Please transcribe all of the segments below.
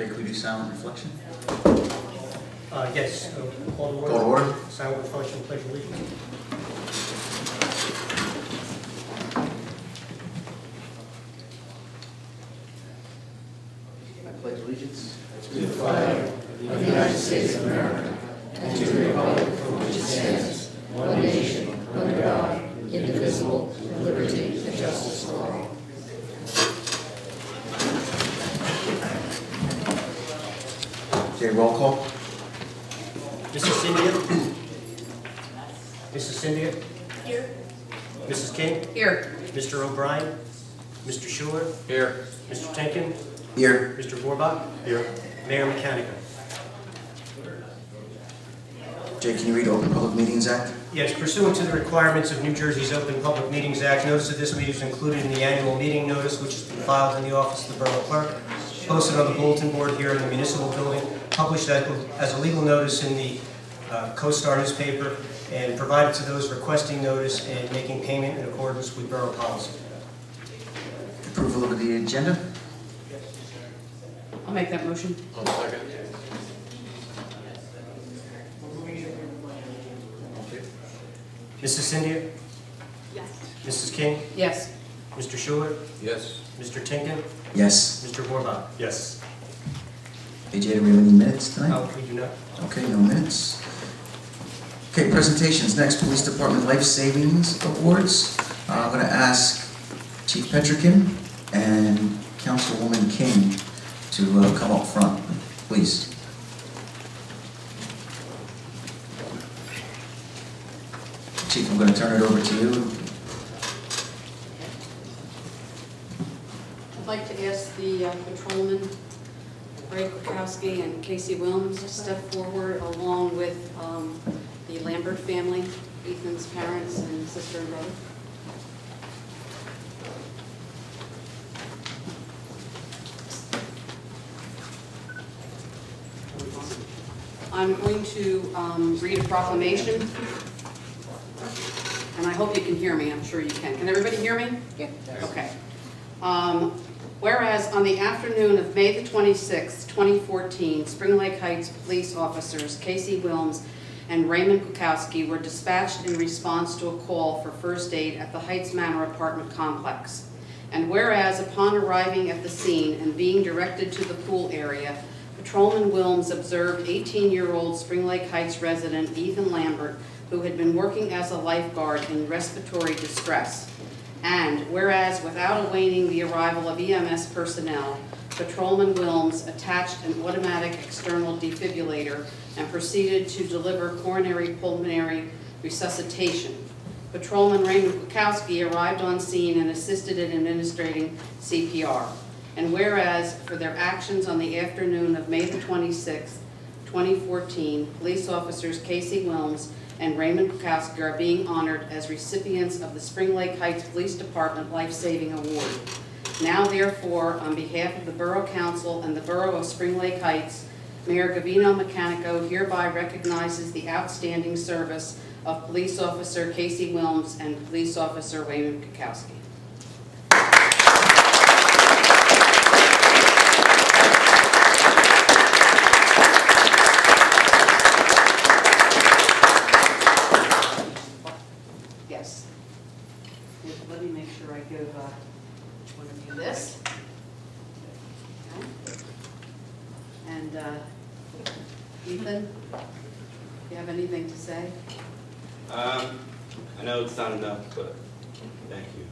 Jay, could we do silent reflection? Yes. Call to order. Call to order. Silent reflection, pledge allegiance. I pledge allegiance to the flag of the United States of America and to the republic for which it stands, one nation, under God, indivisible, with liberty and justice for all. Jay, roll call. Mrs. Cynthia? Mrs. Cynthia? Here. Mrs. King? Here. Mr. O'Brien? Mr. Schuler? Here. Mr. Tenkin? Here. Mr. Vorbach? Here. Mayor Mechanica? Jay, can you read Open Public Meetings Act? Yes, pursuant to the requirements of New Jersey's Open Public Meetings Act, notice of this meeting is included in the annual meeting notice, which has been filed in the office of the Borough Clerk, posted on the bulletin board here in the municipal building, published as a legal notice in the CoStar newspaper, and provided to those requesting notice and making payment in accordance with borough policy. Approval of the agenda? I'll make that motion. I'll second. Mrs. Cynthia? Yes. Mrs. King? Yes. Mr. Schuler? Yes. Mr. Tinkin? Yes. Mr. Vorbach? Yes. Hey, Jay, do we have any minutes tonight? Oh, we do not. Okay, no minutes. Okay, presentations. Next, Police Department Life Savings Awards. I'm going to ask Chief Petrikin and Councilwoman King to come up front, please. Chief, I'm going to turn it over to you. I'd like to ask the patrolman, Ray Kukowski and Casey Williams, to step forward along with the Lambert family, Ethan's parents and sister and brother. I'm going to read a proclamation, and I hope you can hear me. I'm sure you can. Can everybody hear me? Yeah. Okay. Whereas on the afternoon of May the 26th, 2014, Spring Lake Heights police officers Casey Wilms and Raymond Kukowski were dispatched in response to a call for first aid at the Heights Manor apartment complex. And whereas upon arriving at the scene and being directed to the pool area, Patrolman Wilms observed 18-year-old Spring Lake Heights resident Ethan Lambert, who had been working as a lifeguard in respiratory distress. And whereas without awaiting the arrival of EMS personnel, Patrolman Wilms attached an automatic external defibrillator and proceeded to deliver coronary pulmonary resuscitation. Patrolman Raymond Kukowski arrived on scene and assisted in administering CPR. And whereas for their actions on the afternoon of May the 26th, 2014, police officers Casey Wilms and Raymond Kukowski are being honored as recipients of the Spring Lake Heights Police Department Life Saving Award. Now therefore, on behalf of the Borough Council and the Borough of Spring Lake Heights, Mayor Gavino Mechanico hereby recognizes the outstanding service of Police Officer Casey Wilms and Police Officer Raymond Kukowski. Yes. Let me make sure I give each one of you this. Okay. And Ethan, do you have anything to say? I know it's not enough, but thank you.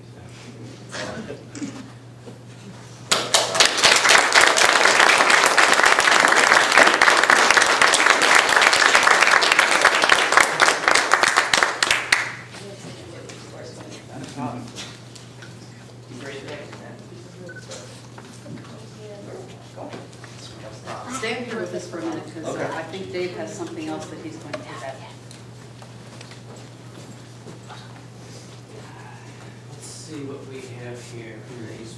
Stand here with us for a minute, because I think Dave has something else that he's going to present. Let's see what we have here for these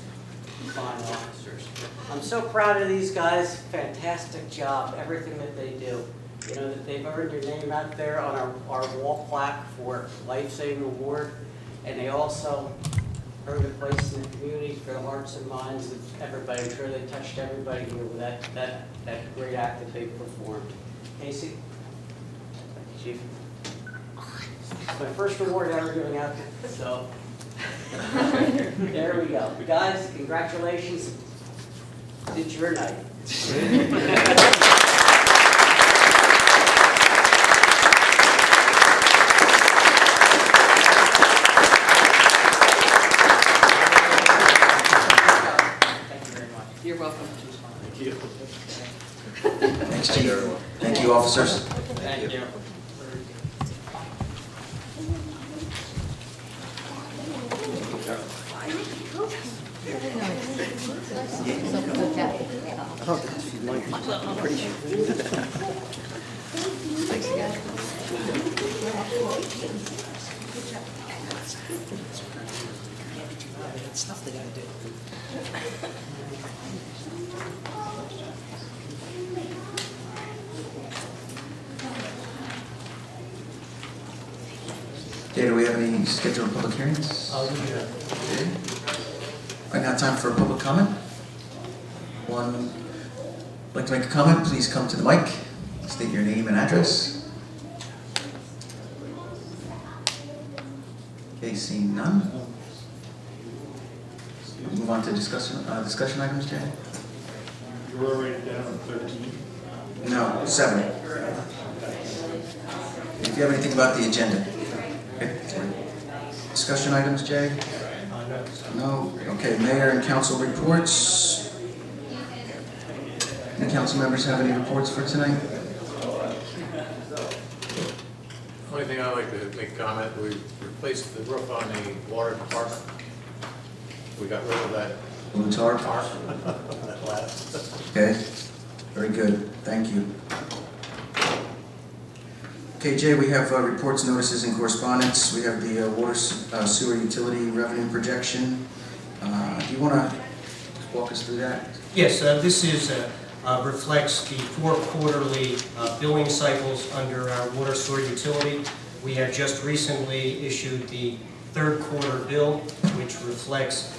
fine officers. I'm so proud of these guys. Fantastic job, everything that they do. You know, that they've earned their name out there on our wall plaque for Life Saving Award. And they also heard a place in the community for the hearts and minds of everybody. I'm sure they touched everybody here with that great act that they performed. Casey? Chief? It's my first award ever giving out, so there we go. Guys, congratulations. It's your night. You're welcome. Thanks, Chief. Thank you, officers. Thank you. Stuff they gotta do. Okay, do we have any scheduled public hearings? Okay. Right now, time for public comment. One, like to make a comment, please come to the mic, state your name and address. Okay, seeing none. Move on to discussion items, Jay? You were already down on 13. No, 7. If you have anything about the agenda. Okay. Discussion items, Jay? No? Okay, mayor and council reports. Any council members have any reports for tonight? Only thing I'd like to make a comment, we replaced the roof on the water department. We got rid of that Blue tarp? tarp, that last. Okay, very good, thank you. Okay, Jay, we have reports, notices, and correspondence. We have the water sewer utility revenue projection. Do you want to walk us through that? Yes, this reflects the 4 quarterly billing cycles under our water sewer utility. We have just recently issued the 3rd quarter bill, which reflects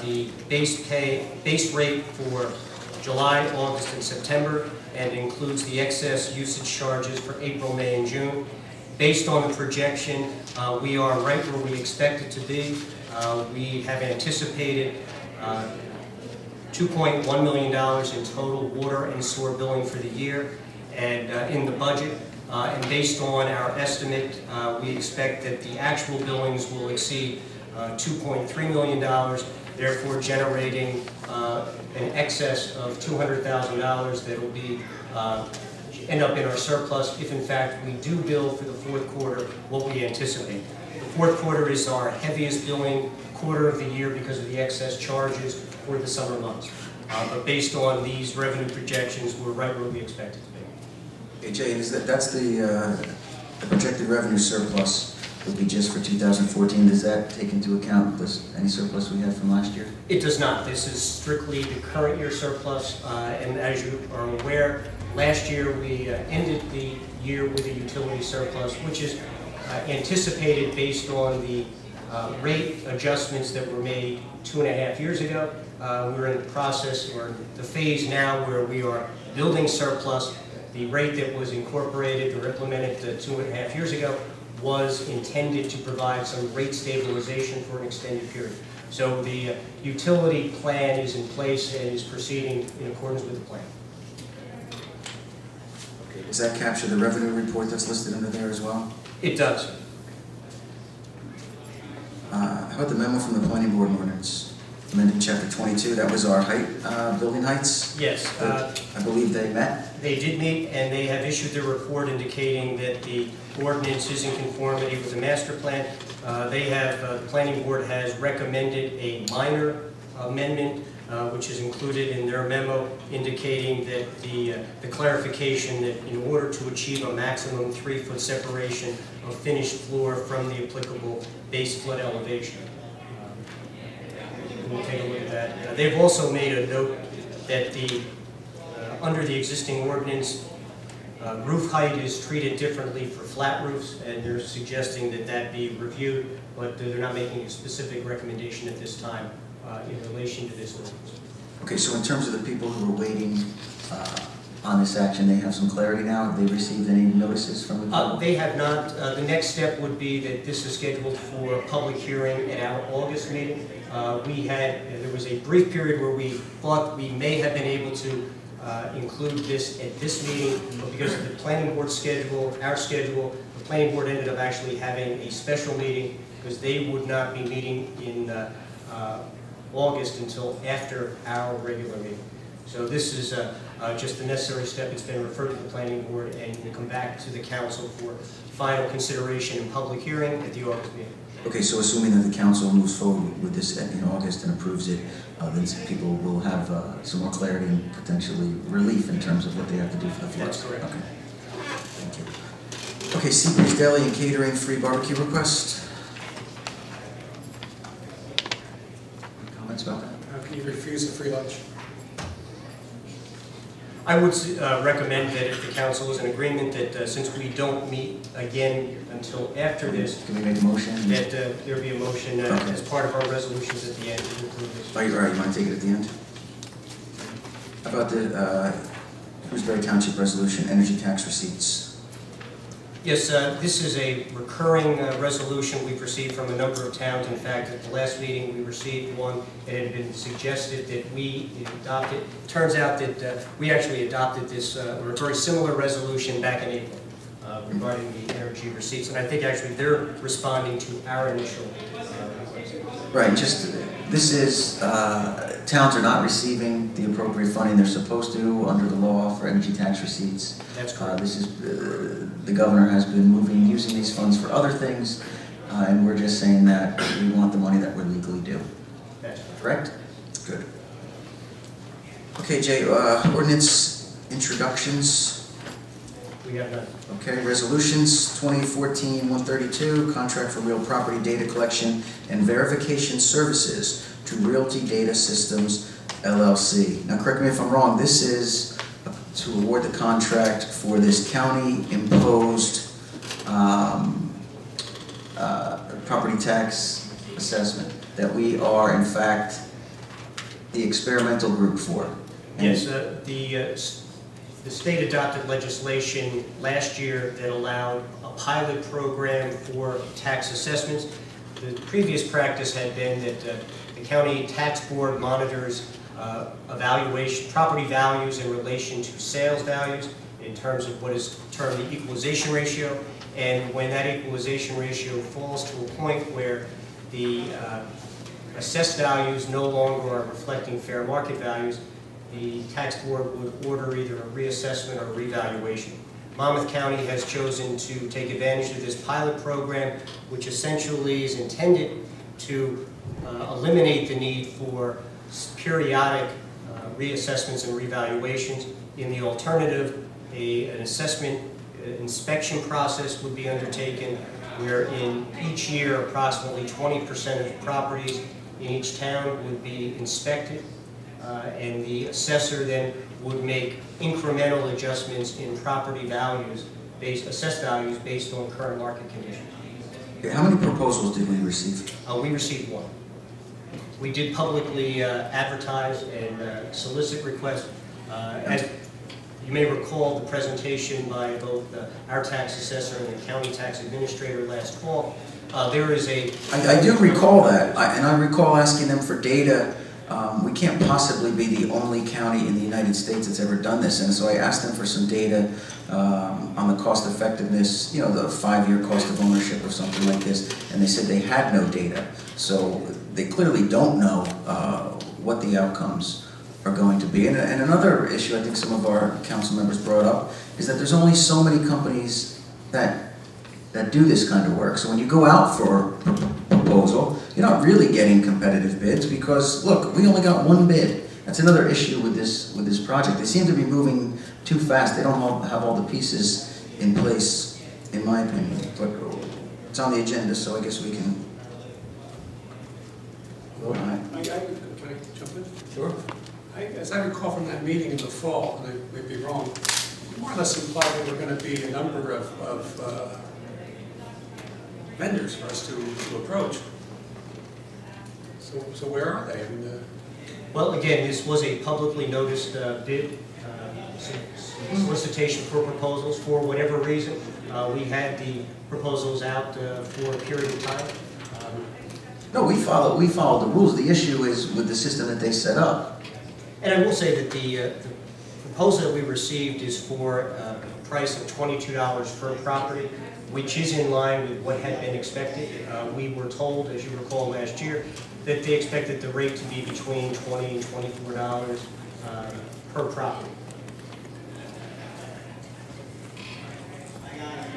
the base rate for July, August, and September, and includes the excess usage charges for April, May, and June. Based on the projection, we are right where we expect it to be. We have anticipated $2.1 million in total water and sewer billing for the year, and in the budget. And based on our estimate, we expect that the actual billings will exceed $2.3 million, therefore generating an excess of $200,000 that will be end up in our surplus if in fact we do bill for the 4th quarter what we anticipate. The 4th quarter is our heaviest billing quarter of the year because of the excess charges for the summer months. But based on these revenue projections, we're right where we expect it to be. Okay, Jay, that's the projected revenue surplus would be just for 2014. Does that take into account any surplus we had from last year? It does not. This is strictly the current year surplus, and as you are aware, last year we ended the year with a utility surplus, which is anticipated based on the rate adjustments that were made 2.5 years ago. We're in the process, or the phase now, where we are building surplus. The rate that was incorporated or implemented 2.5 years ago was intended to provide some rate stabilization for an extended period. So the utility plan is in place and is proceeding in accordance with the plan. Okay, does that capture the revenue report that's listed under there as well? It does. How about the memo from the planning board on ordinance? Amended chapter 22, that was our building heights? Yes. I believe they met? They did meet, and they have issued their report indicating that the ordinance is in conformity with the master plan. The planning board has recommended a minor amendment, which is included in their memo, indicating that the clarification that in order to achieve a maximum 3-foot separation of finished floor from the applicable base flood elevation. We'll take a look at that. They've also made a note that under the existing ordinance, Roof height is treated differently for flat roofs, and they're suggesting that that be reviewed, but they're not making a specific recommendation at this time in relation to this ordinance. Okay, so in terms of the people who were waiting on this action, they have some clarity now? Have they received any notices from the public? They have not. The next step would be that this is scheduled for public hearing at our August meeting. There was a brief period where we thought we may have been able to include this at this meeting, but because of the planning board schedule, our schedule, the planning board ended up actually having a special meeting because they would not be meeting in August until after our regular meeting. So this is just a necessary step. It's been referred to the planning board and will come back to the council for final consideration and public hearing at the August meeting. Okay, so assuming that the council moves forward with this in August and approves it, then people will have some more clarity and potentially relief in terms of what they have to do for the floods. That's correct. Okay. Thank you. Okay, Seabreeze Deli and Catering free barbecue request. Any comments about that? How can you refuse a free lunch? I would recommend that if the council is in agreement that since we don't meet again until after this, Can we make a motion? that there be a motion Okay. as part of our resolutions at the end to approve this. All right, you want to take it at the end? How about the Shrewsbury Township Resolution, energy tax receipts? Yes, this is a recurring resolution we've received from a number of towns. In fact, at the last meeting, we received one. It had been suggested that we adopt it. Turns out that we actually adopted this, or a very similar resolution back in April regarding the energy receipts. And I think actually they're responding to our initial request. Right, this is, towns are not receiving the appropriate funding they're supposed to under the law for energy tax receipts. That's correct. This is, the governor has been using these funds for other things, and we're just saying that we want the money that we're legally due. That's Correct? Good. Okay, Jay, ordinance introductions. We have none. Okay, resolutions, 2014-132, contract for real property data collection and verification services to Realty Data Systems, LLC. Now, correct me if I'm wrong, this is to award the contract for this county-imposed property tax assessment that we are, in fact, the experimental group for. Yes, the state adopted legislation last year that allowed a pilot program for tax assessments. The previous practice had been that the county tax board monitors evaluation, property values in relation to sales values in terms of what is termed the equalization ratio. And when that equalization ratio falls to a point where the assessed values no longer are reflecting fair market values, the tax board would order either a reassessment or a revaluation. Monmouth County has chosen to take advantage of this pilot program, which essentially is intended to eliminate the need for periodic reassessments and revaluations. In the alternative, an assessment inspection process would be undertaken, where in each year approximately 20% of the properties in each town would be inspected. And the assessor then would make incremental adjustments in property values, assessed values based on current market conditions. Okay, how many proposals did we receive? We received one. We did publicly advertise and solicit requests. As you may recall, the presentation by both our tax assessor and the county tax administrator last fall, there is a... I do recall that, and I recall asking them for data. We can't possibly be the only county in the United States that's ever done this, and so I asked them for some data on the cost effectiveness, the 5-year cost of ownership or something like this, and they said they had no data. So they clearly don't know what the outcomes are going to be. And another issue I think some of our council members brought up is that there's only so many companies that do this kind of work. So when you go out for a proposal, you're not really getting competitive bids because, look, we only got one bid. That's another issue with this project. They seem to be moving too fast. They don't have all the pieces in place, in my opinion. But it's on the agenda, so I guess we can vote on it. Can I jump in? Sure. As I recall from that meeting in the fall, and I may be wrong, more or less implied there were going to be a number of vendors for us to approach. So where are they? I mean, Well, again, this was a publicly noticed bid, solicitation for proposals. For whatever reason, we had the proposals out for a period of time. No, we followed the rules. The issue is with the system that they set up. And I will say that the proposal that we received is for a price of $22 per property, which is in line with what had been expected. We were told, as you recall last year, that they expected the rate to be between $20 and $24 per property.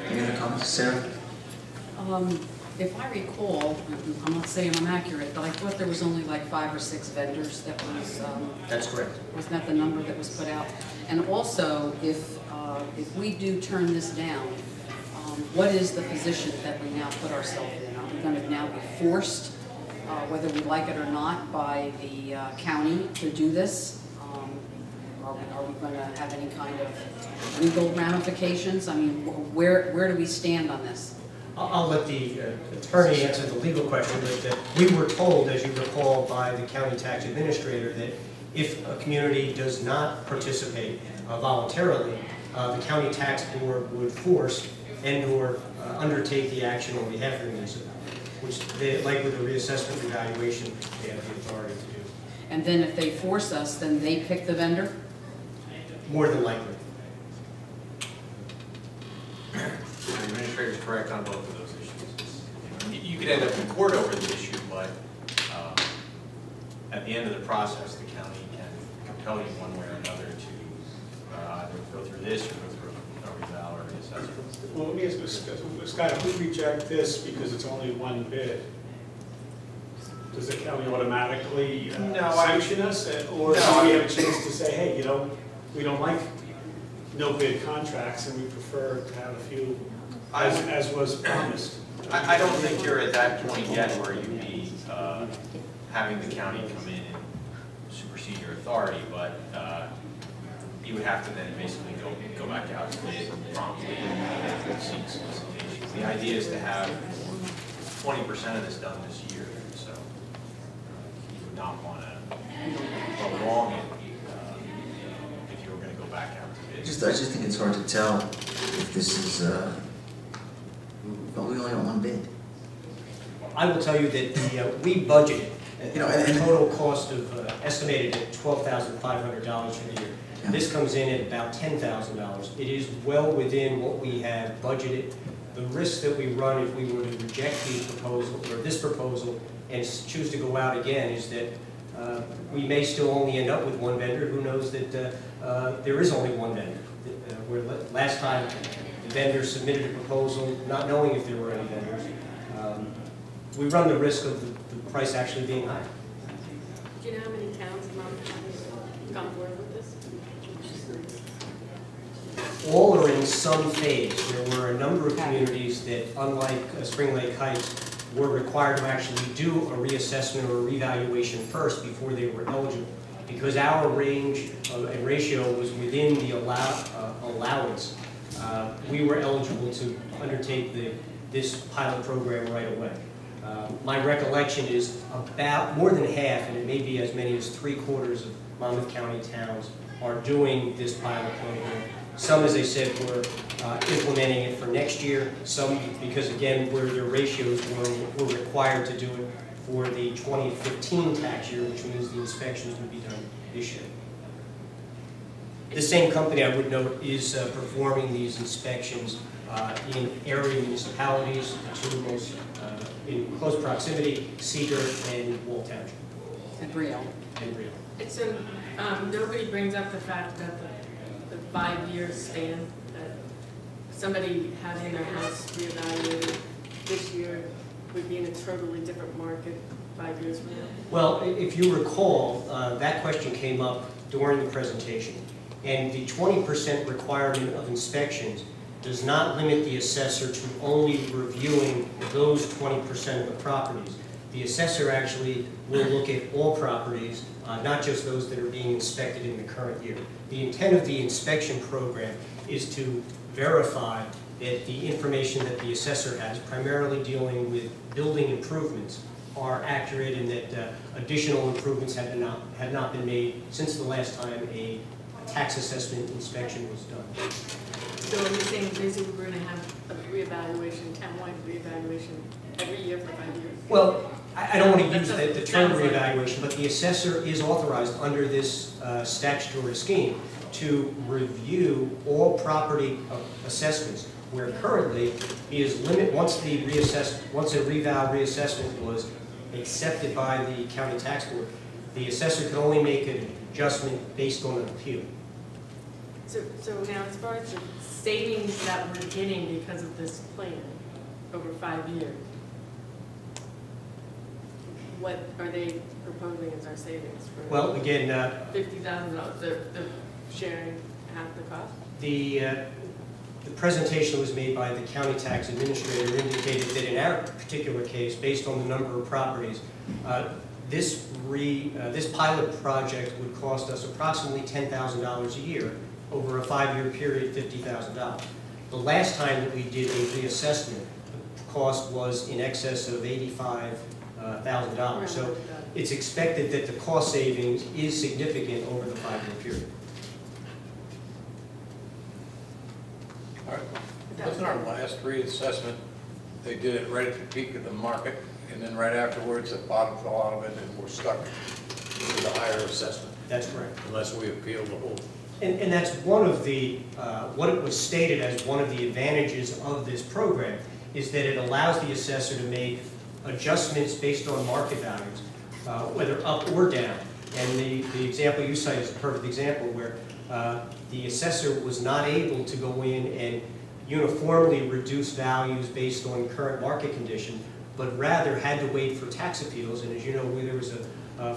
Any other comments, Sarah? If I recall, I'm not saying I'm accurate, but I thought there was only like 5 or 6 vendors that was, That's correct. wasn't that the number that was put out? And also, if we do turn this down, what is the position that we now put ourselves in? Are we going to now be forced, whether we like it or not, by the county to do this? Are we going to have any kind of legal ramifications? I mean, where do we stand on this? I'll let the attorney answer the legal question, but we were told, as you recall, by the county tax administrator that if a community does not participate voluntarily, the county tax board would force and/or undertake the action on behalf of the municipality, which they, like with the reassessment evaluation, they have the authority to do. And then if they force us, then they pick the vendor? More than likely. The administrator is correct on both of those issues. You could end up in court over the issue, but at the end of the process, the county can compel you one way or another to either go through this or go through a reval or reassessment. well, let me ask this, Scott, if we reject this because it's only one bid, does the county automatically sanction us? Or do we have a chance to say, hey, we don't like no bid contracts and we prefer to have a few as was promised? I don't think you're at that point yet where you'd be having the county come in and supersede your authority, but you would have to then basically go back out to bid promptly and seek solicitations. The idea is to have 20% of this done this year, so you would not want to prolong it if you were going to go back out to bid. I just think it's hard to tell if this is, but we only got one bid. I will tell you that we budgeted And a total cost of estimated at $12,500 for the year. Yeah. This comes in at about $10,000. It is well within what we have budgeted. The risk that we run if we were to reject these proposals, or this proposal, and choose to go out again, is that we may still only end up with one vendor. Who knows that there is only one vendor. Where last time the vendor submitted a proposal not knowing if there were any vendors. We run the risk of the price actually being high. Do you know how many towns in Monmouth County have gone forward with this? All are in some phase. There were a number of communities that, unlike Spring Lake Heights, were required to actually do a reassessment or a revaluation first before they were eligible. Because our range and ratio was within the allowance, we were eligible to undertake this pilot program right away. My recollection is about more than half, and it may be as many as 3/4 of Monmouth County towns are doing this pilot program. Some, as I said, were implementing it for next year. Some, because again, where their ratios were required to do it for the 2015 tax year, which means the inspections would be done this year. The same company, I would note, is performing these inspections in area municipalities, the two most in close proximity, Cedar and Wall Township. And Brio. And Brio. So nobody brings up the fact that the 5-year span, that somebody having their house reevaluated this year would be in a totally different market 5 years from now? Well, if you recall, that question came up during the presentation. And the 20% requirement of inspections does not limit the assessor to only reviewing those 20% of the properties. The assessor actually will look at all properties, not just those that are being inspected in the current year. The intent of the inspection program is to verify that the information that the assessor has, primarily dealing with building improvements, are accurate and that additional improvements have not been made since the last time a tax assessment inspection was done. So are you saying basically we're gonna have a reevaluation, townwide reevaluation every year for 5 years? Well, I don't want to use That's the term sounds like- reevaluation, but the assessor is authorized under this statutory scheme to review all property assessments, where currently he is once a reval reassessment was accepted by the county tax board, the assessor can only make an adjustment based on an appeal. So now as far as the savings that we're getting because of this plan over 5 years, what are they proposing as our savings for? Well, again, $50,000, they're sharing half the cost? the presentation was made by the county tax administrator indicated that in our particular case, based on the number of properties, this pilot project would cost us approximately $10,000 a year over a 5-year period, $50,000. The last time that we did a reassessment, the cost was in excess of $85,000. So it's expected that the cost savings is significant over the 5-year period. All right. Wasn't our last reassessment, they did it right at the peak of the market, and then right afterwards, the bottom fell out of it, and we're stuck with a higher assessment, That's correct. unless we appeal the whole. And that's one of the, what it was stated as one of the advantages of this program, is that it allows the assessor to make adjustments based on market values, whether up or down. And the example you cite is a perfect example where the assessor was not able to go in and uniformly reduce values based on current market condition, but rather had to wait for tax appeals. And as you know, there was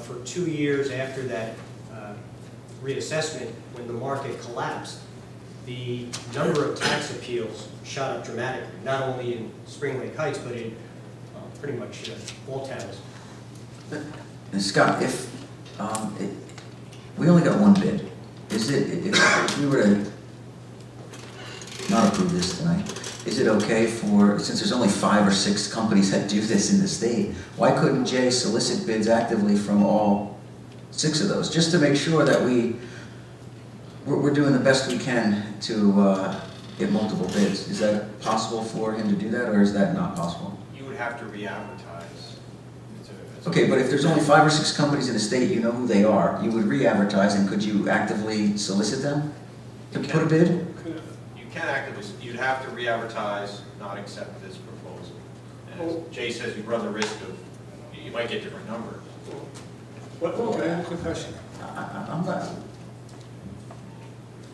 for 2 years after that reassessment, when the market collapsed, the number of tax appeals shot up dramatically, not only in Spring Lake Heights, but in pretty much all towns. And Scott, if we only got one bid, is it, if we were to not approve this tonight, is it okay for, since there's only 5 or 6 companies that do this in the state, why couldn't Jay solicit bids actively from all 6 of those, just to make sure that we're doing the best we can to get multiple bids? Is that possible for him to do that, or is that not possible? You would have to re-advertise. Okay, but if there's only 5 or 6 companies in the state, you know who they are, you would re-advertise, and could you actively solicit them to put a bid? You can actively, you'd have to re-advertise, not accept this proposal. And as Jay says, you run the risk of, you might get different numbers. I have a quick question. I'm not,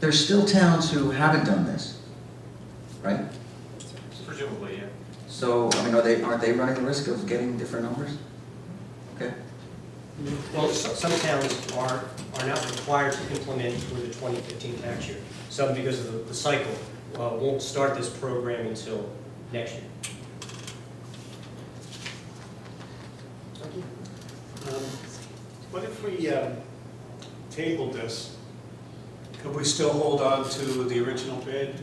there's still towns who haven't done this, right? Presumably, yeah. So, I mean, aren't they running the risk of getting different numbers? Okay. Well, some towns are not required to implement for the 2015 tax year. Some, because of the cycle, won't start this program until next year. What if we tabled this? Could we still hold on to the original bid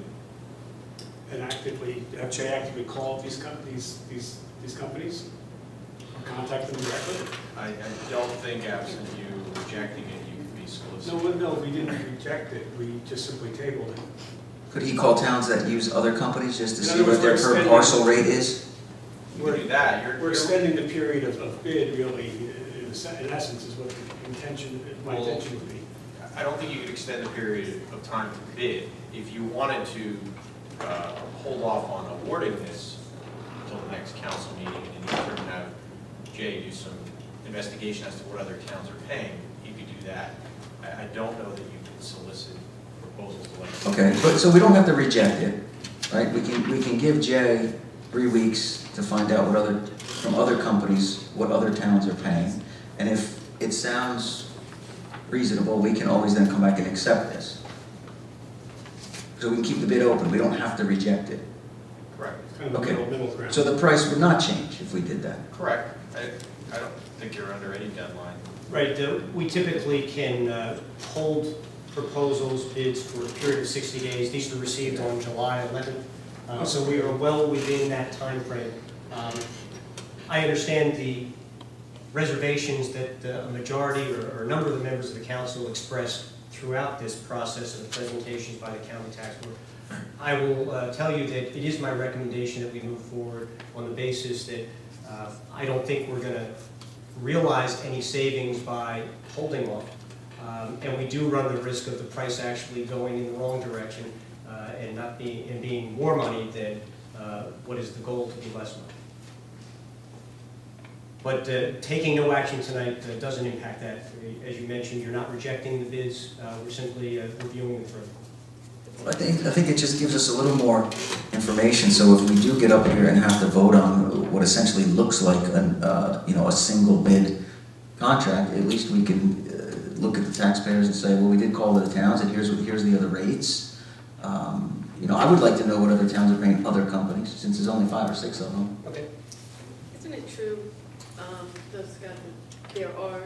and have Jay actively call these companies, or contact them directly? I don't think absent you rejecting it, you could be solicited. No, we didn't reject it. We just simply tabled it. Could he call towns that use other companies just to In see other what words, their we're per extending- parcel rate is? You can do that. We're extending the period of bid, really, in essence, is what my intention would be. I don't think you could extend the period of time to bid. If you wanted to hold off on awarding this until the next council meeting and in turn have Jay do some investigation as to what other towns are paying, you could do that. I don't know that you could solicit proposals to like. Okay, but, so we don't have to reject it, right? We can give Jay 3 weeks to find out from other companies, what other towns are paying. And if it sounds reasonable, we can always then come back and accept this. So we can keep the bid open, we don't have to reject it. Correct. Kind of a Okay. middle ground. So the price would not change if we did that. Correct. I don't think you're under any deadline. Right, we typically can hold proposals, bids for a period of 60 days. These were received on July 11th, so we are well within that timeframe. I understand the reservations that a majority or a number of the members of the council expressed throughout this process of the presentations by the county tax board. I will tell you that it is my recommendation that we move forward on the basis that I don't think we're going to realize any savings by holding off. And we do run the risk of the price actually going in the wrong direction and being more money than what is the goal to be less money. But taking no action tonight doesn't impact that. As you mentioned, you're not rejecting the bids. We're simply reviewing them further. I think it just gives us a little more information, so if we do get up here and have to vote on what essentially looks like a single bid contract, at least we can look at the taxpayers and say, well, we did call to the towns, and here's the other rates. I would like to know what other towns are paying other companies, since there's only 5 or 6 of them. Okay. Isn't it true, Scott, that there are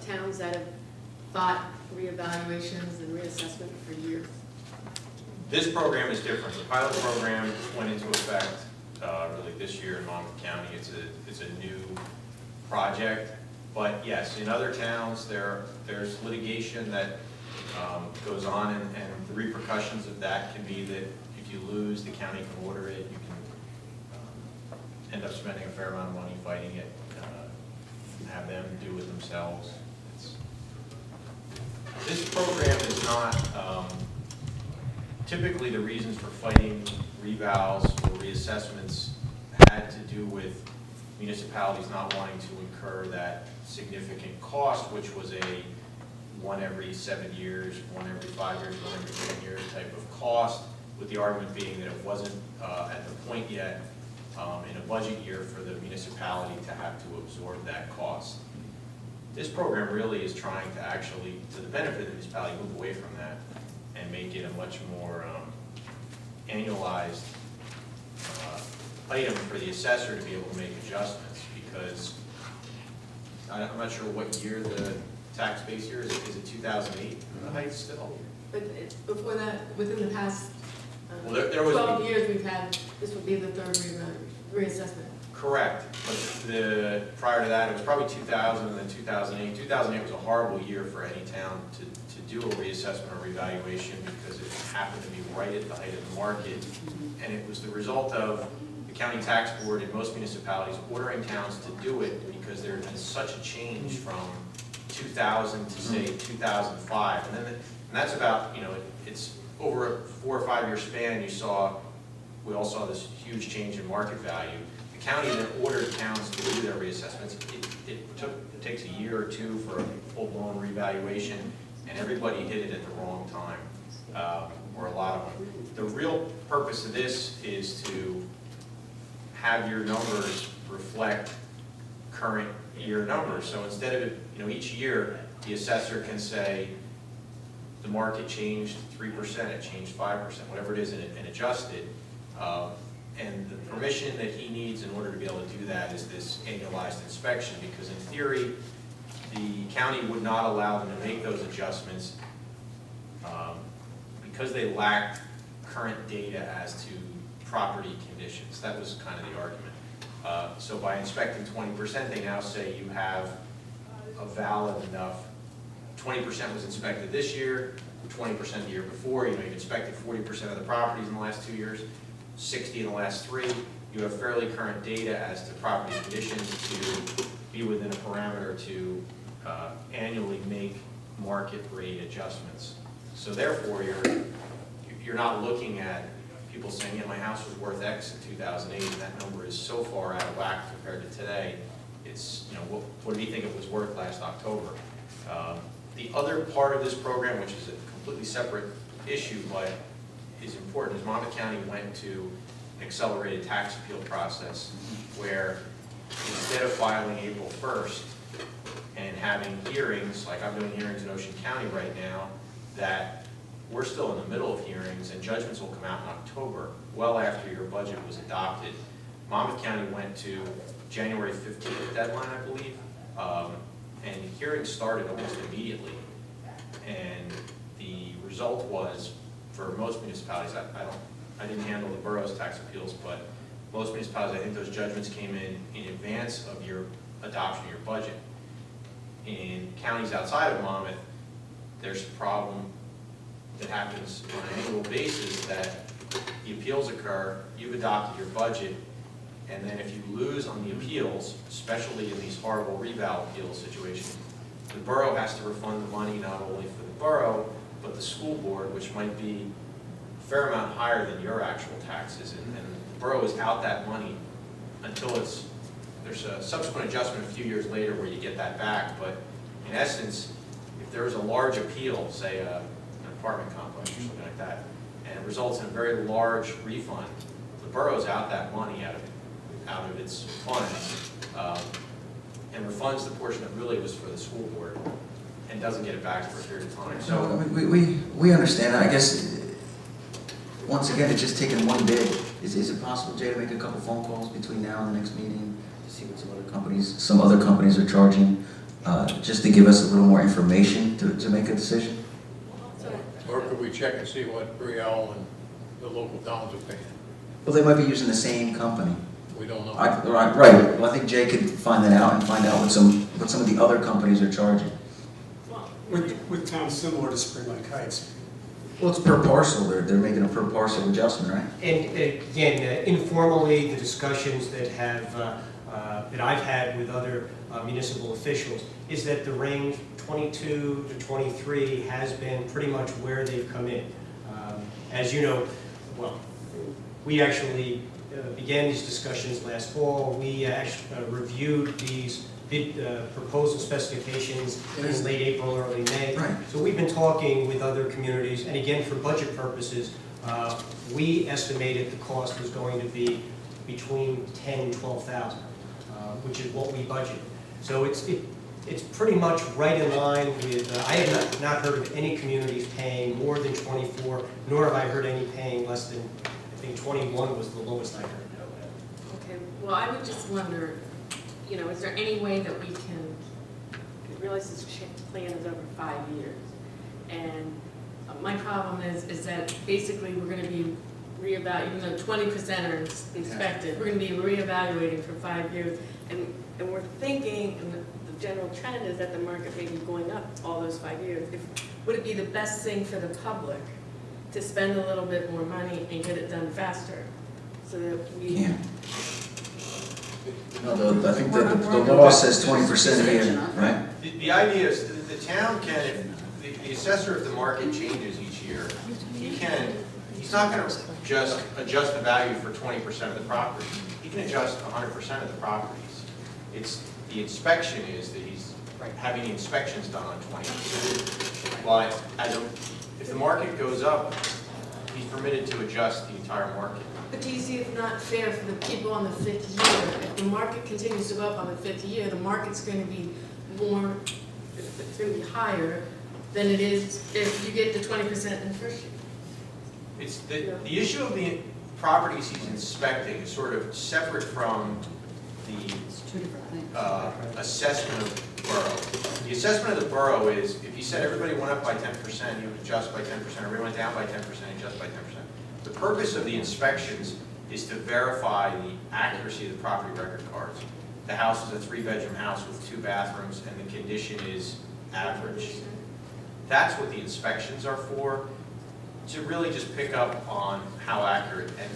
towns that have fought reevaluations and reassessment for years? This program is different. The pilot program went into effect really this year in Monmouth County. It's a new project. But yes, in other towns, there's litigation that goes on, and the repercussions of that can be that if you lose, the county can order it. You can end up spending a fair amount of money fighting it, and have them do it themselves. This program is not, typically the reasons for fighting revals or reassessments had to do with municipalities not wanting to incur that significant cost, which was a 1 every 7 years, 1 every 5 years, 1 every 10 years type of cost, with the argument being that it wasn't at the point yet in a budget year for the municipality to have to absorb that cost. This program really is trying to actually, to the benefit of the municipality, move away from that and make it a much more annualized item for the assessor to be able to make adjustments, because I'm not sure what year the tax base year is. Is it 2008 the Heights still? But before that, within the past Well, there was 12 years, we've had, this would be the third reassessment. correct, but prior to that, it was probably 2000 and then 2008. 2008 was a horrible year for any town to do a reassessment or revaluation, because it happened to be right at the height of the market, and it was the result of the county tax board in most municipalities ordering towns to do it because there had been such a change from 2000 to say 2005, and that's about, it's over a 4 or 5 year span. We all saw this huge change in market value. The county then ordered towns to do their reassessments. It takes a year or two for a full-blown revaluation, and everybody hit it at the wrong time, or a lot of them. The real purpose of this is to have your numbers reflect current year numbers. So instead of it, each year, the assessor can say, the market changed 3%, it changed 5%, whatever it is, and adjust it. And the permission that he needs in order to be able to do that is this annualized inspection, because in theory, the county would not allow them to make those adjustments because they lacked current data as to property conditions. That was kind of the argument. So by inspecting 20%, they now say you have a valid enough, 20% was inspected this year, 20% the year before, you've inspected 40% of the properties in the last 2 years, 60 in the last 3, you have fairly current data as to property conditions to be within a parameter to annually make market rate adjustments. So therefore, you're not looking at people saying, yeah, my house was worth X in 2008, and that number is so far out of whack compared to today. It's, what do you think it was worth last October? The other part of this program, which is a completely separate issue, but is important, is Monmouth County went to an accelerated tax appeal process where instead of filing April 1st and having hearings, like I'm doing hearings in Ocean County right now, that we're still in the middle of hearings and judgments will come out in October, well after your budget was adopted. Monmouth County went to January 15th deadline, I believe, and hearings started almost immediately. And the result was, for most municipalities, I didn't handle the borough's tax appeals, but most municipalities, I think those judgments came in advance of your adoption of your budget. In counties outside of Monmouth, there's a problem that happens on an annual basis that the appeals occur, you've adopted your budget, and then if you lose on the appeals, especially in these horrible revow appeal situations, the borough has to refund the money not only for the borough, but the school board, which might be a fair amount higher than your actual taxes, and the borough is out that money until there's a subsequent adjustment a few years later where you get that back, but in essence, if there is a large appeal, say an apartment complex or something like that, and it results in a very large refund, the borough's out that money out of its funds, and refunds the portion that really was for the school board, and doesn't get it back for a period of time. So, I mean, we understand that. I guess, once again, it's just taking one bid. Is it possible, Jay, to make a couple phone calls between now and the next meeting to see what some other companies are charging, just to give us a little more information to make a decision? Or could we check and see what Brielle and the local towns are paying? Well, they might be using the same company. We don't know. Right. Well, I think Jay could find that out and find out what some of the other companies are charging. With towns similar to Spring Lake Heights. Well, it's per parcel. They're making a per parcel adjustment, right? And again, informally, the discussions that I've had with other municipal officials is that the range 22 to 23 has been pretty much where they've come in. As you know, well, we actually began these discussions last fall. We reviewed these bid proposal specifications in late April, early May. Right. So we've been talking with other communities, and again, for budget purposes, we estimated the cost was going to be between 10 and 12,000, which is what we budgeted. So it's pretty much right in line with, I have not heard of any communities paying more than 24, nor have I heard any paying less than, I think 21 was the lowest I heard. Okay, well, I would just wonder, is there any way that we can, I realize this plan is over 5 years, and my problem is that basically we're going to be reevaluating, even though 20% are inspected, we're going to be reevaluating for 5 years, and we're thinking, and the general trend is that the market may be going up all those 5 years. Would it be the best thing for the public to spend a little bit more money and get it done faster, so that we... Yeah. No, I think the law says 20% here, right? The idea is the town can, if the assessor, if the market changes each year, he's not going to just adjust the value for 20% of the property. He can adjust 100% of the properties. It's the inspection is that he's having the inspections done on 20%. But if the market goes up, he's permitted to adjust the entire market. But do you see it's not fair for the people on the 5th year? If the market continues to go up on the 5th year, the market's going to be more, it's going to be higher than it is if you get the 20% in the first year. It's the issue of the properties he's inspecting is sort of separate from the assessment of the borough. The assessment of the borough is, if you said everybody went up by 10%, you would adjust by 10%, everybody went down by 10%, you adjust by 10%. The purpose of the inspections is to verify the accuracy of the property record cards. The house is a 3-bedroom house with 2 bathrooms, and the condition is average. That's what the inspections are for, to really just pick up on how accurate, and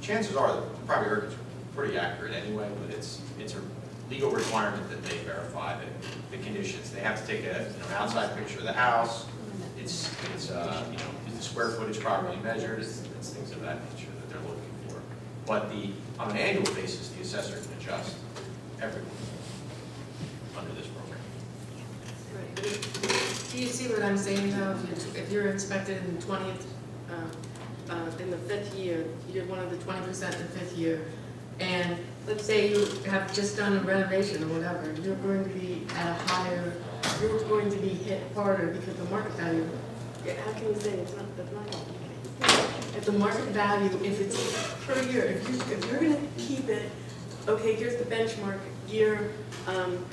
chances are the property records are pretty accurate anyway, but it's a legal requirement that they verify the conditions. They have to take an outside picture of the house. Is the square footage properly measured? It's things of that nature that they're looking for. But on an annual basis, the assessor can adjust everyone under this program. Right. Do you see what I'm saying though? If you're inspected in the 20th, in the 5th year, you're one of the 20% in the 5th year, and let's say you have just done a renovation or whatever, you're going to be at a higher, you're going to be hit harder because the market value. How can you say it's not, that's not? at the market value, if it's per year, if you're gonna keep it, okay, here's the benchmark year,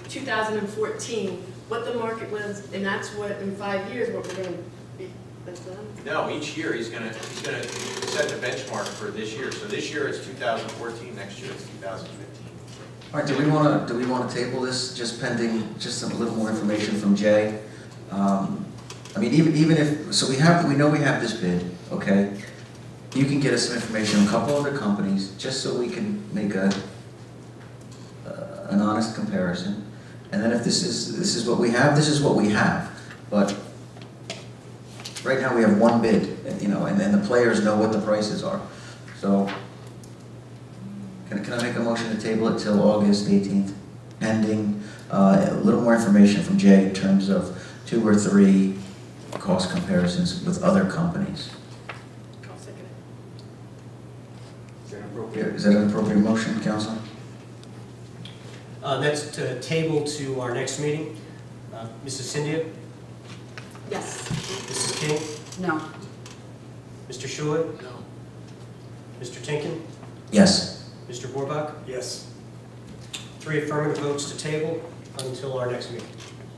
2014, what the market was, and that's what, in 5 years, what we're gonna be, that's done? No, each year he's gonna set the benchmark for this year. So this year it's 2014, next year it's 2015. All right, do we wanna table this, just pending, just a little more information from Jay? I mean, even if, so we know we have this bid, okay? You can get us some information on a couple other companies, just so we can make an honest comparison. And then if this is what we have, this is what we have. But right now we have one bid, you know, and the players know what the prices are. So, can I make a motion to table it till August 18th, pending a little more information from Jay in terms of 2 or 3 cost comparisons with other companies? I'll second it. Is that an appropriate motion, Council? That's to table to our next meeting. Mrs. Cynthia? Yes. Mrs. King? No. Mr. Schuler? No. Mr. Tinkin? Yes. Mr. Borbach? Yes. 3 affirmative votes to table until our next meeting.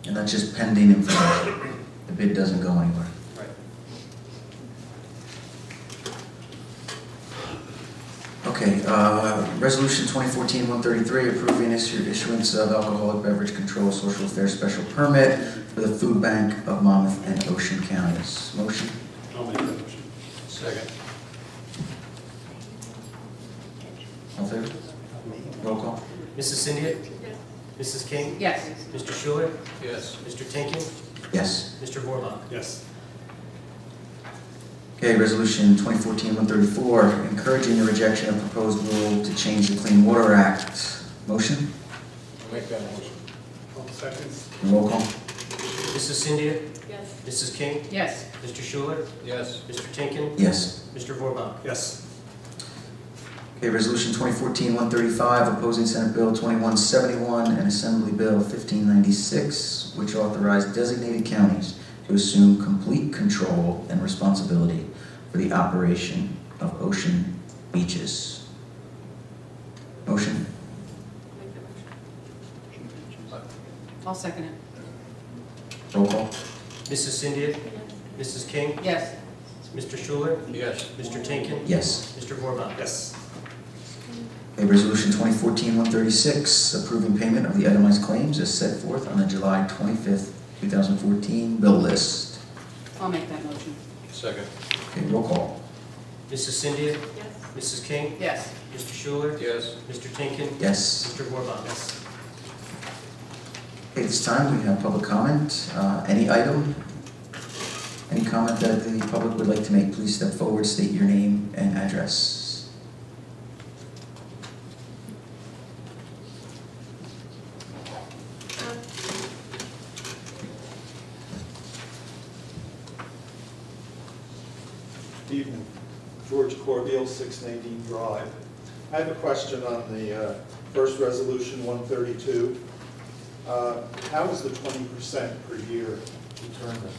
And that's just pending information. The bid doesn't go anywhere. Right. Okay, Resolution 2014-133, approving issuance of alcoholic beverage control social affairs special permit for the Food Bank of Monmouth and Ocean Counties. Motion? I'll make that motion. Second. All in favor? Roll call. Mrs. Cynthia? Yes. Mrs. King? Yes. Mr. Schuler? Yes. Mr. Tinkin? Yes. Mr. Borbach? Yes. Okay, Resolution 2014-134, encouraging the rejection of proposed rule to change the Clean Water Act. Motion? I'll make that motion. All seconds? Roll call. Mrs. Cynthia? Yes. Mrs. King? Yes. Mr. Schuler? Yes. Mr. Tinkin? Yes. Mr. Borbach? Yes. Okay, Resolution 2014-135, opposing Senate Bill 2171 and Assembly Bill 1596, which authorize designated counties to assume complete control and responsibility for the operation of ocean beaches. Motion? Make that motion. I'll second it. Roll call. Mrs. Cynthia? Mrs. King? Yes. Mr. Schuler? Yes. Mr. Tinkin? Yes. Mr. Borbach? Yes. Okay, Resolution 2014-136, approving payment of the itemized claims as set forth on the July 25th, 2014 bill list. I'll make that motion. Second. Okay, roll call. Mrs. Cynthia? Yes. Mrs. King? Yes. Mr. Schuler? Yes. Mr. Tinkin? Yes. Mr. Borbach? Yes. Okay, this time we have public comment. Any item, any comment that the public would like to make, please step forward, state your name and address. Good evening. George Corbeil, 6 Nadine Drive. I have a question on the first resolution, 132. How is the 20% per year determined?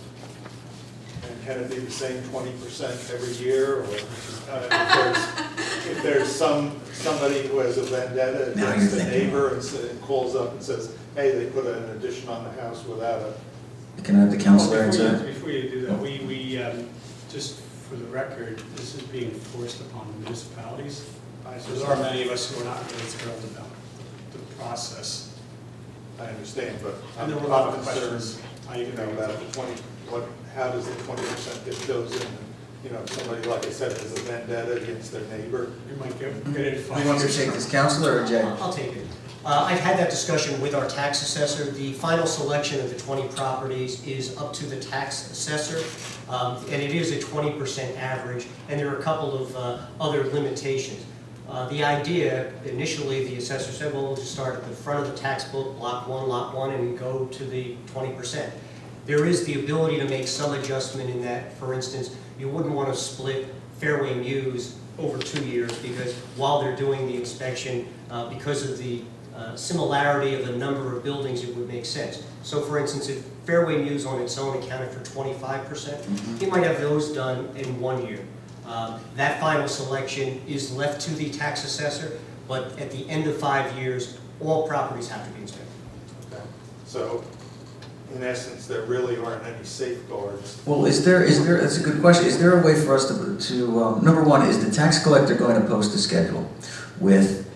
And can it be the same 20% every year, or if there's somebody who has a vendetta Now against you're a thinking. neighbor and calls up and says, hey, they put an addition on the house without a... Can I have the counselor Well, answer? Before you do that, we just for the record, this is being forced upon the municipalities. So there are many of us who are not really thrilled about the process. I understand, but And I'm there were a lot of concerned, questions. about the 20, how does the 20% get chosen? You know, if somebody, like I said, has a vendetta against their neighbor. You might get it Who wants to take this, counselor or Jay? I'll take it. I've had that discussion with our tax assessor. The final selection of the 20 properties is up to the tax assessor, and it is a 20% average, and there are a couple of other limitations. The idea, initially, the assessor said, well, we'll just start at the front of the tax book, lot 1, and go to the 20%. There is the ability to make some adjustment in that. For instance, you wouldn't want to split Fairway Mews over 2 years, because while they're doing the inspection, because of the similarity of the number of buildings, it would make sense. So for instance, if Fairway Mews on its own accounted for 25%, you might have those done in 1 year. That final selection is left to the tax assessor, but at the end of 5 years, all properties have to be inspected. Okay. So, in essence, there really aren't any safeguards. Well, that's a good question. Is there a way for us to number one, is the tax collector going to post a schedule with,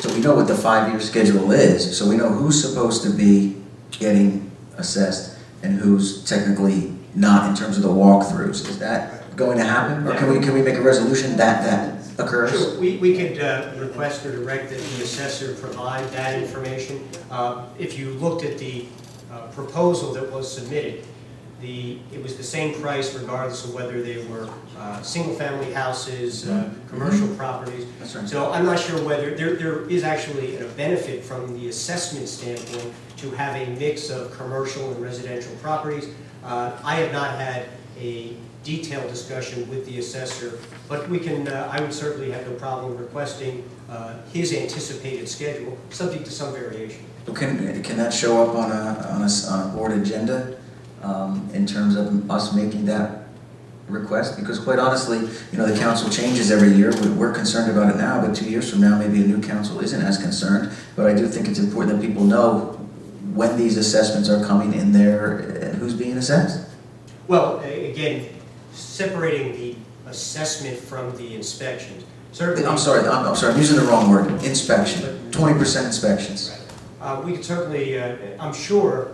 so we know what the 5-year schedule is, so we know who's supposed to be getting assessed and who's technically not in terms of the walkthroughs? Is that going to happen? Or can we make a resolution that occurs? Sure, we could request or direct that the assessor provide that information. If you looked at the proposal that was submitted, it was the same price regardless of whether they were single-family houses, commercial properties. That's right. So I'm not sure whether, there is actually a benefit from the assessment standpoint to have a mix of commercial and residential properties. I have not had a detailed discussion with the assessor, but we can, I would certainly have no problem requesting his anticipated schedule, subject to some variation. Can that show up on a board agenda in terms of us making that request? Because quite honestly, the council changes every year. We're concerned about it now, but 2 years from now, maybe a new council isn't as concerned. But I do think it's important that people know when these assessments are coming in there and who's being assessed. Well, again, separating the assessment from the inspections, certainly. I'm sorry, I'm using the wrong word. Inspection, 20% inspections. We could certainly, I'm sure,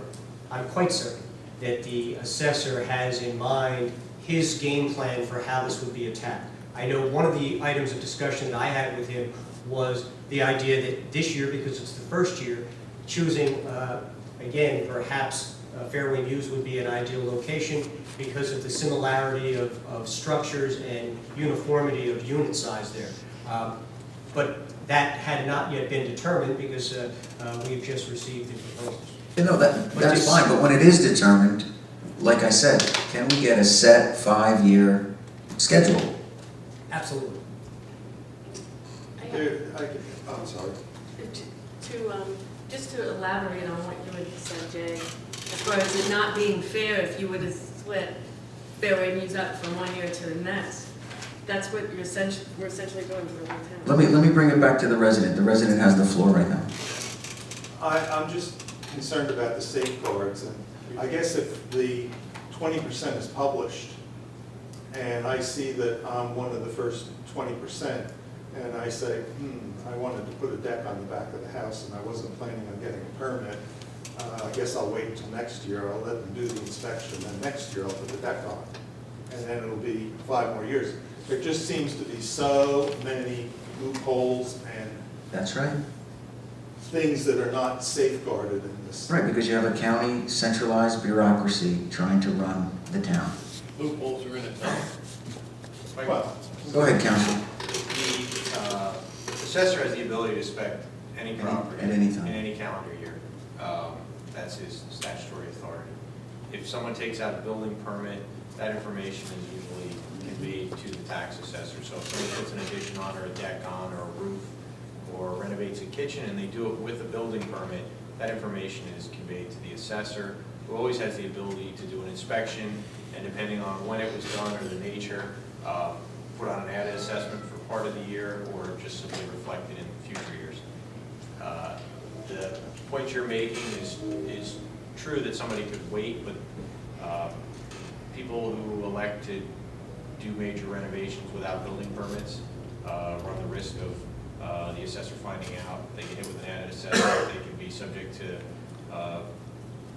I'm quite certain that the assessor has in mind his game plan for how this would be attacked. I know one of the items of discussion that I had with him was the idea that this year, because it's the first year, choosing, again, perhaps Fairway News would be an ideal location because of the similarity of structures and uniformity of unit size there. But that had not yet been determined because we've just received the proposals. No, that's fine, but when it is determined, like I said, can we get a set 5-year schedule? Absolutely. I'm sorry. Just to elaborate on what you had said, Jay, as far as it not being fair if you were to split Fairway News up from 1 year to the next, that's what we're essentially doing for the whole town. Let me bring it back to the resident. The resident has the floor right now. I'm just concerned about the safeguards, and I guess if the 20% is published, and I see that I'm one of the first 20%, and I say, I wanted to put a deck on the back of the house, and I wasn't planning on getting a permit, I guess I'll wait until next year, I'll let them do the inspection, then next year I'll put the deck on, and then it'll be 5 more years. There just seems to be so many loopholes and That's right. things that are not safeguarded in this. Right, because you have a county centralized bureaucracy trying to run the town. Loopholes are in it now. Well, Go ahead, Council. The assessor has the ability to inspect any property. At any time. In any calendar year. That's his statutory authority. If someone takes out a building permit, that information is usually conveyed to the tax assessor. So if someone puts an addition on or a deck on or a roof or renovates a kitchen and they do it with a building permit, that information is conveyed to the assessor, who always has the ability to do an inspection, and depending on when it was done or the nature, put on an added assessment for part of the year or just simply reflect it in future years. The point you're making is true that somebody could wait, but people who elect to do major renovations without building permits run the risk of the assessor finding out. They get hit with an added assessment. They can be subject to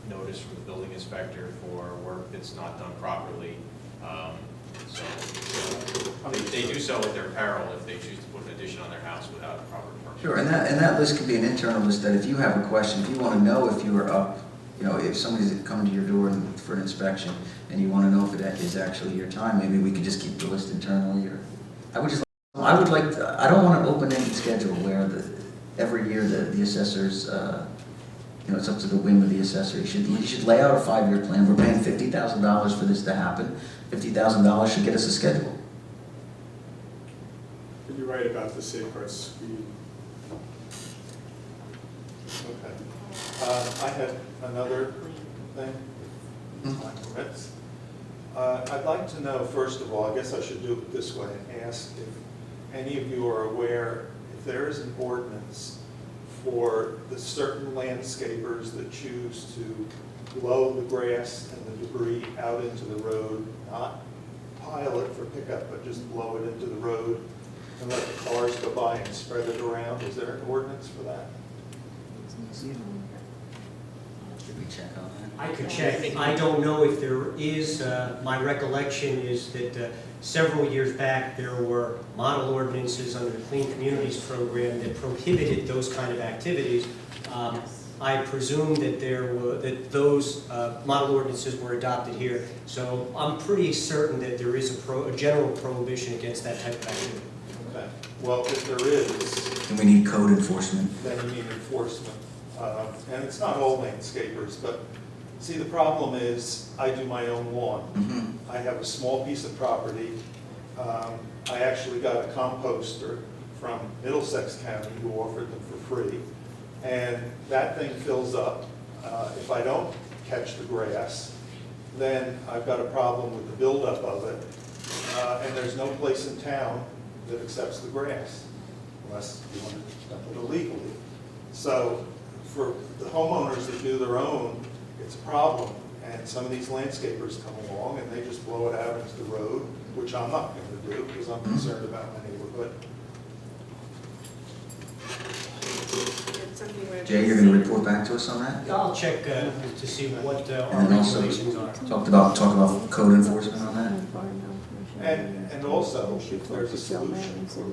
notice from the building inspector for work that's not done properly. So they do so at their peril if they choose to put an addition on their house without a proper permit. Sure, and that list could be an internal list that if you have a question, if you want to know if you are up, if somebody's coming to your door for an inspection and you want to know if it is actually your time, maybe we could just keep the list internally. Or I don't want an open-ended schedule where every year the assessors, it's up to the whim of the assessor. You should lay out a 5-year plan. We're paying $50,000 for this to happen. $50,000 should get us a schedule. You're right about the safeguards. okay. I had another thing, if time permits. I'd like to know, first of all, I guess I should do it this way and ask if any of you are aware if there is an ordinance for the certain landscapers that choose to blow the grass and the debris out into the road, not pile it for pickup, but just blow it into the road and let the cars go by and spread it around. Is there an ordinance for that? Did we check on that? I could check. I don't know if there is. My recollection is that several years back, there were model ordinances under the Clean Communities program that prohibited those kind of activities. I presume that that those model ordinances were adopted here. So I'm pretty certain that there is a general prohibition against that type of activity. Okay. Well, if there is, And we need code enforcement. then you need enforcement. And it's not all landscapers, but see, the problem is I do my own lawn. Mhm. I have a small piece of property. I actually got a composter from Middlesex County who offered them for free. And that thing fills up. If I don't catch the grass, then I've got a problem with the buildup of it. And there's no place in town that accepts the grass, unless you want to dump it illegally. So for the homeowners that do their own, it's a problem. And some of these landscapers come along and they just blow it out into the road, which I'm not going to do because I'm concerned about my neighborhood. It's something where. Jay, you're going to report back to us on that? I'll check to see what our And then also, regulations are. talk about code enforcement on that? And also, if there's a solution for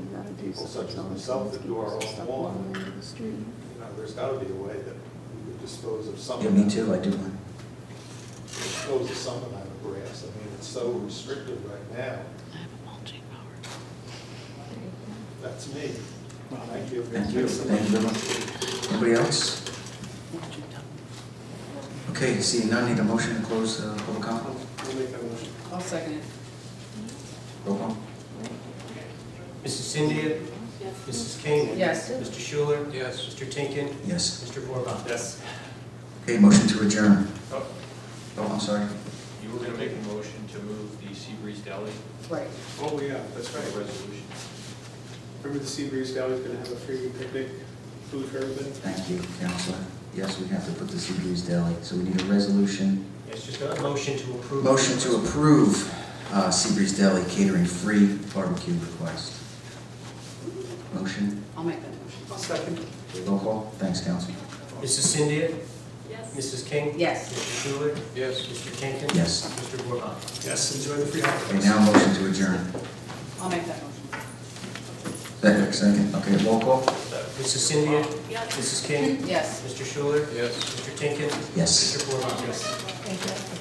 people such as myself that do our own lawn, there's got to be a way that we could dispose of some Yeah, of me that. too, I do one. Dispose of some of that grass. I mean, it's so restricted right now. That's me. Thank you. Thank you, thank you very much. Anybody else? Okay, seeing none, need a motion to close public comment? I'll second it. Roll call. Mrs. Cynthia? Yes. Mrs. King? Yes. Mr. Schuler? Yes. Mr. Tinkin? Yes. Mr. Borba? Yes. Okay, motion to adjourn. Oh, Oh, I'm sorry. you were gonna make a motion to move the Seabreeze Deli Right. Oh, yeah, that's for right. the resolution. Remember the Seabreeze Deli is going to have a free picnic, food for everybody? Thank you, Counselor. Yes, we have to put the Seabreeze Deli, so we need a resolution. Yes, just a motion to approve. Motion to approve Seabreeze Deli catering free barbecue request. Motion, I'll make that motion. I'll second. roll call. Thanks, Counsel. Mrs. Cynthia? Yes. Mrs. King? Yes. Mr. Schuler? Yes. Mr. Tinkin? Yes. Mr. Borba? Yes, enjoy the free Okay, holidays. now motion to adjourn. I'll make that motion. Second, okay, roll call. Mrs. Cynthia? Yes. Mrs. King? Yes. Mr. Schuler? Yes. Mr. Tinkin? Yes. Mr. Borba? Yes. Thank you.